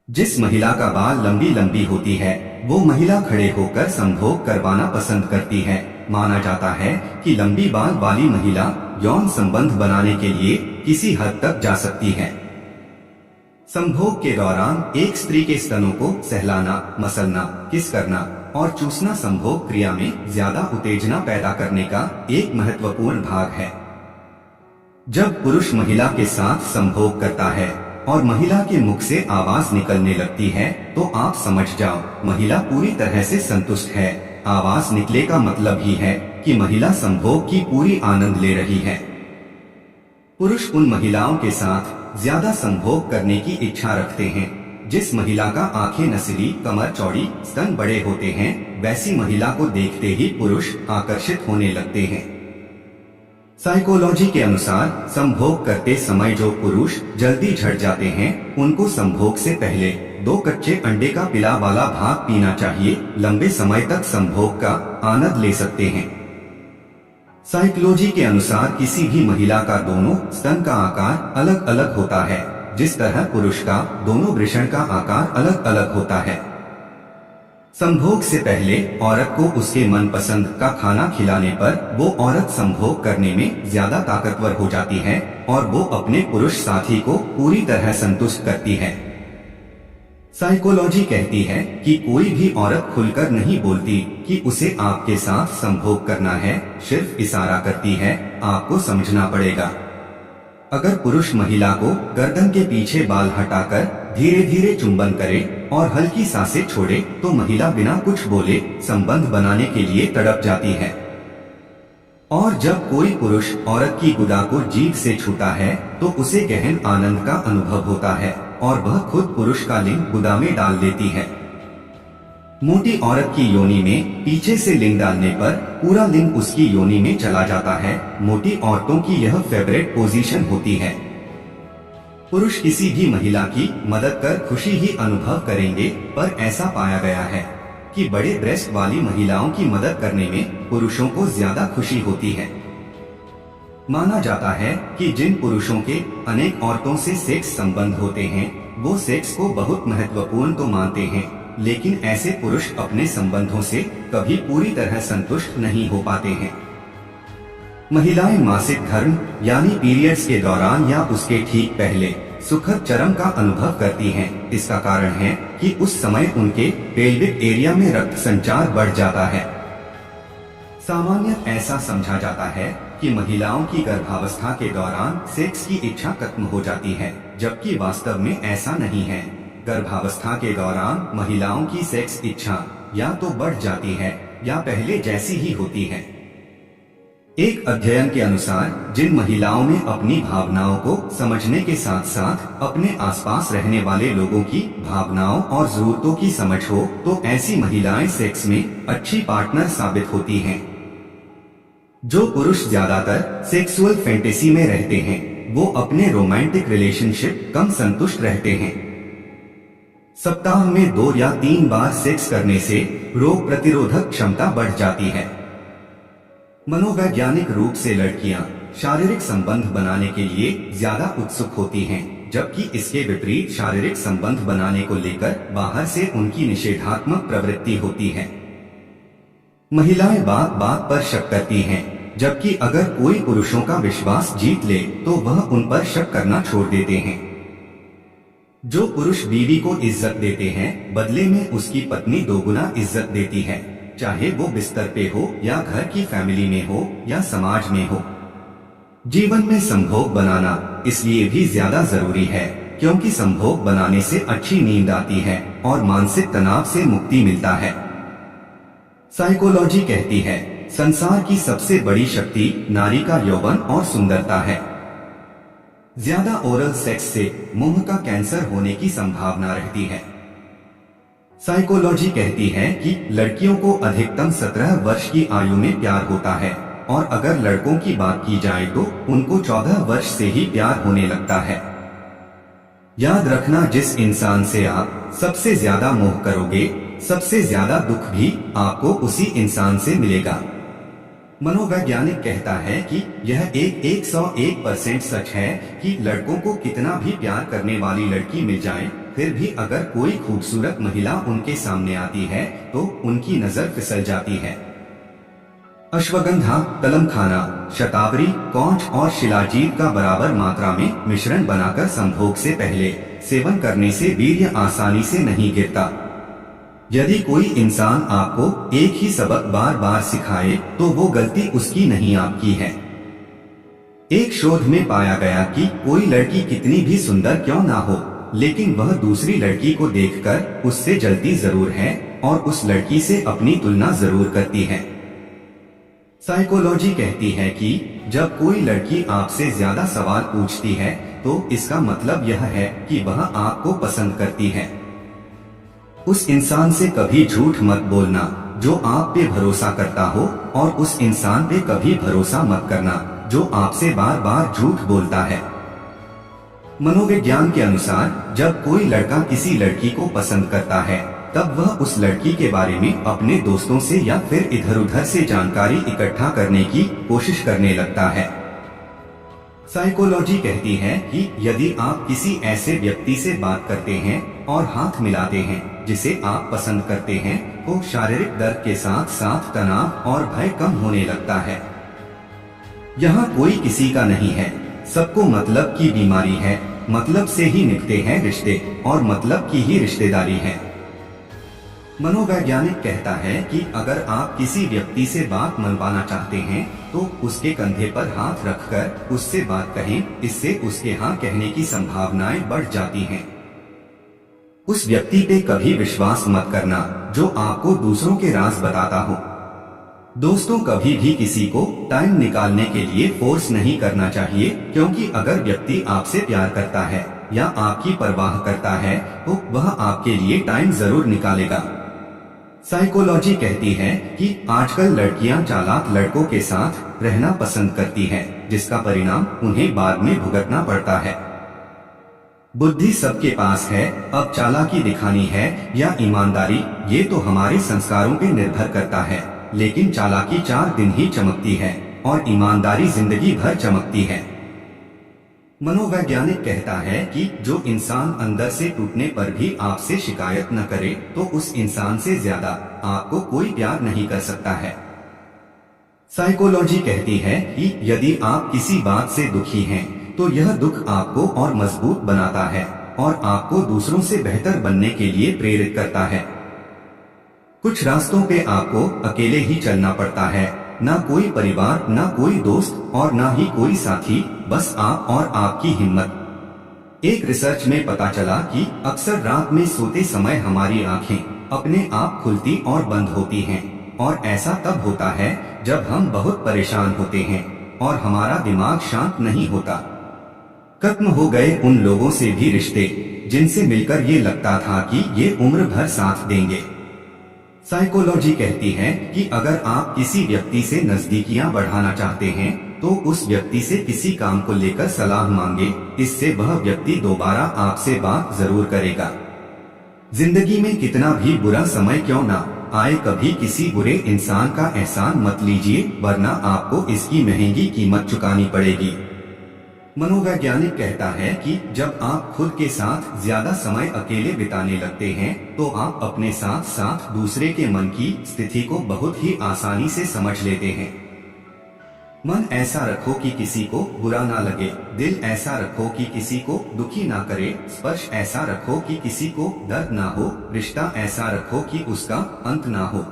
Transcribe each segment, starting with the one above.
जिस महिला का बाल लंबी लंबी होती है वो महिला खड़े होकर संभोग करवाना पसंद करती है। माना जाता है कि लंबी बाल वाली महिला यौन संबंध बनाने के लिए किसी हद तक जा सकती है। संभोग के दौरान एक स्त्री के स्तनों को सहलाना, मसलना, किस करना और चूसना संभोग क्रिया में ज्यादा उत्तेजना पैदा करने का एक महत्वपूर्ण भाग है। जब पुरुष महिला के साथ संभोग करता है और महिला के मुख से आवाज निकलने लगती है तो आप समझ जाओ महिला पूरी तरह से संतुष्ट है। आवाज निकले का मतलब ही है कि महिला संभोग की पूरी आनंद ले रही है। पुरुष उन महिलाओं के साथ ज्यादा संभोग करने की इच्छा रखते हैं जिस महिला का आंखें नसीली, कमर चौड़ी, स्तन बड़े होते हैं। वैसी महिला को देखते ही पुरुष आकर्षित होने लगते हैं। साइकोलॉजी के अनुसार संभोग करते समय जो पुरुष जल्दी झड़ जाते हैं उनको संभोग से पहले 2 कच्चे अंडे का पिला वाला भाग पीना चाहिए। लंबे समय तक संभोग का आनंद ले सकते हैं। साइकोलॉजी के अनुसार किसी भी महिला का दोनों स्तन का आकार अलग अलग होता है, जिस तरह पुरुष का दोनों वृषण का आकार अलग अलग होता है। संभोग से पहले औरत को उसके मनपसंद का खाना खिलाने पर वो औरत संभोग करने में ज्यादा ताकतवर हो जाती है और वो अपने पुरुष साथी को पूरी तरह संतुष्ट करती है। साइकोलॉजी कहती है कि कोई भी औरत खुलकर नहीं बोलती कि उसे आपके साथ संभोग करना है, सिर्फ इशारा करती है। आपको समझना पड़ेगा। अगर पुरुष महिला को गर्दन के पीछे बाल हटाकर धीरे धीरे चुंबन करे और हल्की सांसें छोड़े तो महिला बिना कुछ बोले संबंध बनाने के लिए तड़प जाती है। और जब कोई पुरुष औरत की गुदा को जीभ से छूता है तो उसे गहन आनंद का अनुभव होता है और वह खुद पुरुष का लिंग गुदा में डाल देती है। मोटी औरत की योनि में पीछे से लिंग डालने पर पूरा लिंग उसकी योनि में चला जाता है। मोटी औरतों की यह फेवरेट पोजीशन होती है। पुरुष किसी भी महिला की मदद कर खुशी ही अनुभव करेंगे, पर ऐसा पाया गया है कि बड़े ब्रेस्ट वाली महिलाओं की मदद करने में पुरुषों को ज्यादा खुशी होती है। माना जाता है कि जिन पुरुषों के अनेक औरतों से सेक्स संबंध होते हैं वो सेक्स को बहुत महत्वपूर्ण तो मानते हैं, लेकिन ऐसे पुरुष अपने संबंधों से कभी पूरी तरह संतुष्ट नहीं हो पाते हैं। महिलाएं मासिक धर्म यानी पीरियड्स के दौरान या उसके ठीक पहले सुखद चरम का अनुभव करती हैं। इसका कारण है कि उस समय उनके पेल्विक एरिया में रक्त संचार बढ़ जाता है। सामान्य ऐसा समझा जाता है कि महिलाओं की गर्भावस्था के दौरान सेक्स की इच्छा खत्म हो जाती है, जबकि वास्तव में ऐसा नहीं है। गर्भावस्था के दौरान महिलाओं की सेक्स इच्छा या तो बढ़ जाती है या पहले जैसी ही होती है। एक अध्ययन के अनुसार जिन महिलाओं में अपनी भावनाओं को समझने के साथ साथ अपने आसपास रहने वाले लोगों की भावनाओं और जरूरतों की समझ हो तो ऐसी महिलाएं सेक्स में अच्छी पार्टनर साबित होती हैं। जो पुरुष ज्यादातर सेक्सुअल फैंटेसी में रहते हैं वो अपने रोमांटिक रिलेशनशिप कम संतुष्ट रहते हैं। सप्ताह में 2 या 3 बार सेक्स करने से रोग प्रतिरोधक क्षमता बढ़ जाती है। मनोवैज्ञानिक रूप से लड़कियां शारीरिक संबंध बनाने के लिए ज्यादा उत्सुक होती हैं, जबकि इसके विपरीत शारीरिक संबंध बनाने को लेकर बाहर से उनकी निषेधात्मक प्रवृत्ति होती है। महिलाएं बात बात पर शक करती हैं, जबकि अगर कोई पुरुषों का विश्वास जीत ले तो वह उन पर शक करना छोड़ देते हैं। जो पुरुष बीवी को इज्जत देते हैं बदले में उसकी पत्नी दोगुना इज्जत देती है, चाहे वो बिस्तर पे हो या घर की फैमिली में हो या समाज में हो। जीवन में संभोग बनाना इसलिए भी ज्यादा जरूरी है क्योंकि संभोग बनाने से अच्छी नींद आती है और मानसिक तनाव से मुक्ति मिलता है। साइकोलॉजी कहती है संसार की सबसे बड़ी शक्ति नारी का यौवन और सुंदरता है। ज्यादा ओरल सेक्स से मुंह का कैंसर होने की संभावना रहती है। साइकोलॉजी कहती है कि लड़कियों को अधिकतम 17 वर्ष की आयु में प्यार होता है और अगर लड़कों की बात की जाए तो उनको 14 वर्ष से ही प्यार होने लगता है। याद रखना, जिस इंसान से आप सबसे ज्यादा मोह करोगे सबसे ज्यादा दुख भी आपको उसी इंसान से मिलेगा। मनोवैज्ञानिक कहता है कि यह 101% सच है कि लड़कों को कितना भी प्यार करने वाली लड़की मिल जाए फिर भी अगर कोई खूबसूरत महिला उनके सामने आती है तो उनकी नजर फिसल जाती है। अश्वगंधा, तलमखाना, शतावरी, कौंच और शिलाजीत का बराबर मात्रा में मिश्रण बनाकर संभोग से पहले सेवन करने से वीर्य आसानी से नहीं गिरता। यदि कोई इंसान आपको एक ही सबक बार बार सिखाए तो वो गलती उसकी नहीं आपकी है। एक शोध में पाया गया कि कोई लड़की कितनी भी सुंदर क्यों ना हो, लेकिन वह दूसरी लड़की को देखकर उससे जलती जरूर है और उस लड़की से अपनी तुलना जरूर करती है। साइकोलॉजी कहती है कि जब कोई लड़की आपसे ज्यादा सवाल पूछती है तो इसका मतलब यह है कि वह आपको पसंद करती है। उस इंसान से कभी झूठ मत बोलना जो आप पे भरोसा करता हो, और उस इंसान पे कभी भरोसा मत करना जो आपसे बार बार झूठ बोलता है। मनोविज्ञान के अनुसार जब कोई लड़का किसी लड़की को पसंद करता है तब वह उस लड़की के बारे में अपने दोस्तों से या फिर इधर उधर से जानकारी इकट्ठा करने की कोशिश करने लगता है। साइकोलॉजी कहती है कि यदि आप किसी ऐसे व्यक्ति से बात करते हैं और हाथ मिलाते हैं जिसे आप पसंद करते हैं तो शारीरिक दर्द के साथ साथ तनाव और भय कम होने लगता है। यहाँ कोई किसी का नहीं है, सबको मतलब की बीमारी है, मतलब से ही निकलते हैं रिश्ते और मतलब की ही रिश्तेदारी है। मनोवैज्ञानिक कहता है कि अगर आप किसी व्यक्ति से बात मनवाना चाहते हैं तो उसके कंधे पर हाथ रखकर उससे बात कहें, इससे उसके हाँ कहने की संभावनाएं बढ़ जाती हैं। उस व्यक्ति पे कभी विश्वास मत करना जो आपको दूसरों के राज बताता हो। दोस्तों, कभी भी किसी को टाइम निकालने के लिए फोर्स नहीं करना चाहिए, क्योंकि अगर व्यक्ति आपसे प्यार करता है या आपकी परवाह करता है तो वह आपके लिए टाइम जरूर निकालेगा। साइकोलॉजी कहती है कि आजकल लड़कियां चालाक लड़कों के साथ रहना पसंद करती हैं, जिसका परिणाम उन्हें बाद में भुगतना पड़ता है। बुद्धि सबके पास है, अब चालाकी दिखानी है या ईमानदारी ये तो हमारे संस्कारों पे निर्भर करता है, लेकिन चालाकी 4 दिन ही चमकती है और ईमानदारी जिंदगी भर चमकती है। मनोवैज्ञानिक कहता है कि जो इंसान अंदर से टूटने पर भी आपसे शिकायत न करे तो उस इंसान से ज्यादा आपको कोई प्यार नहीं कर सकता है। साइकोलॉजी कहती है कि यदि आप किसी बात से दुखी हैं तो यह दुख आपको और मजबूत बनाता है और आपको दूसरों से बेहतर बनने के लिए प्रेरित करता है। कुछ रास्तों पे आपको अकेले ही चलना पड़ता है, ना कोई परिवार, ना कोई दोस्त और ना ही कोई साथी, बस आप और आपकी हिम्मत। एक रिसर्च में पता चला कि अक्सर रात में सोते समय हमारी आंखें अपने आप खुलती और बंद होती हैं, और ऐसा तब होता है जब हम बहुत परेशान होते हैं और हमारा दिमाग शांत नहीं होता। खत्म हो गए उन लोगों से भी रिश्ते जिनसे मिलकर ये लगता था कि ये उम्र भर साथ देंगे। साइकोलॉजी कहती है कि अगर आप किसी व्यक्ति से नजदीकियां बढ़ाना चाहते हैं तो उस व्यक्ति से किसी काम को लेकर सलाह मांगे, इससे वह व्यक्ति दोबारा आपसे बात जरूर करेगा। जिंदगी में कितना भी बुरा समय क्यों ना आए, कभी किसी बुरे इंसान का एहसान मत लीजिए, वरना आपको इसकी महंगी कीमत चुकानी पड़ेगी। मनोवैज्ञानिक कहता है कि जब आप खुद के साथ ज्यादा समय अकेले बिताने लगते हैं तो आप अपने साथ साथ दूसरे के मन की स्थिति को बहुत ही आसानी से समझ लेते हैं। मन ऐसा रखो कि किसी को बुरा ना लगे, दिल ऐसा रखो कि किसी को दुखी ना करे, स्पर्श ऐसा रखो कि किसी को दर्द ना हो, रिश्ता ऐसा रखो कि उसका अंत ना हो।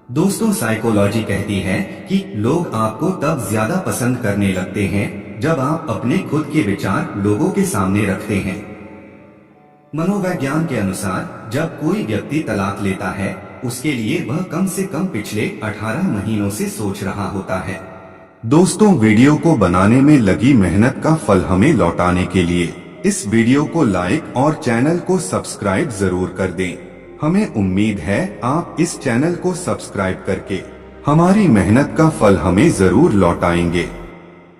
दोस्तों, साइकोलॉजी कहती है कि लोग आपको तब ज्यादा पसंद करने लगते हैं जब आप अपने खुद के विचार लोगों के सामने रखते हैं। मनोवैज्ञान के अनुसार जब कोई व्यक्ति तलाक लेता है उसके लिए वह कम से कम पिछले 18 महीनों से सोच रहा होता है। दोस्तों, वीडियो को बनाने में लगी मेहनत का फल हमें लौटाने के लिए इस वीडियो को लाइक और चैनल को सब्सक्राइब जरूर कर दें। हमें उम्मीद है आप इस चैनल को सब्सक्राइब करके हमारी मेहनत का फल हमें जरूर लौटाएंगे।